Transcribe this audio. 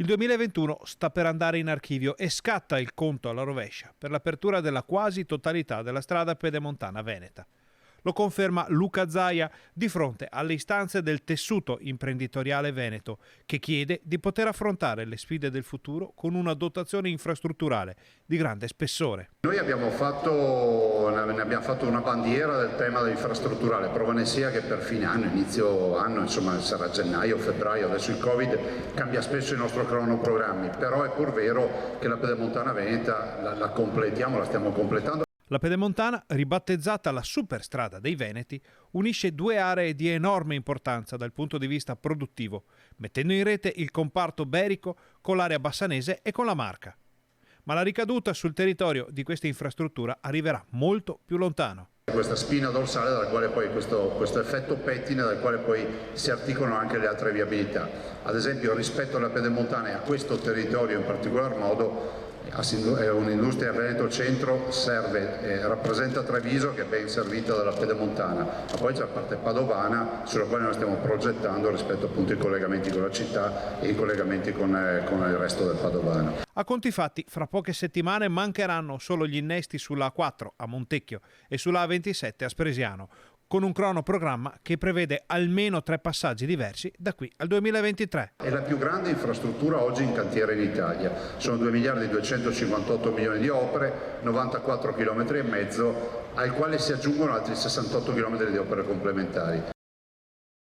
Il 2021 sta per andare in archivio e scatta il conto alla rovescia per l'apertura della quasi totalità della strada pedemontana veneta. Lo conferma Luca Zaia di fronte alle istanze del tessuto imprenditoriale veneto, che chiede di poter affrontare le sfide del futuro con una dotazione infrastrutturale di grande spessore. Noi ne abbiamo fatto una bandiera del tema infrastrutturale, prova ne sia che per fine anno, inizio anno, insomma sarà gennaio, febbraio, adesso il Covid cambia spesso i nostri cronoprogrammi, però è pur vero che la pedemontana veneta la completiamo, la stiamo completando. La pedemontana, ribattezzata la Superstrada dei Veneti, unisce due aree di enorme importanza dal punto di vista produttivo, mettendo in rete il comparto berico con l'area bassanese e con la Marca. Ma la ricaduta sul territorio di questa infrastruttura arriverà molto più lontano. Questa spina dorsale dalla quale poi questo effetto pettine dal quale poi si articolano anche le altre viabilità. Ad esempio rispetto alla pedemontana e a questo territorio in particolar modo un'industria Veneto Centro rappresenta Treviso, che è ben servita dalla pedemontana, ma poi c'è la parte padovana sulla quale noi stiamo progettando rispetto appunto ai collegamenti con la città e i collegamenti con il resto del padovano. A conti fatti, fra poche settimane mancheranno solo gli innesti sulla A4 a Montecchio e sulla A27 a Spresiano, con un cronoprogramma che prevede almeno 3 passaggi diversi da qui al 2023. È la più grande infrastruttura oggi in cantiere in Italia. Sono 2 miliardi e 258 milioni di opere, 94 km e mezzo, al quale si aggiungono altri 68 km di opere complementari.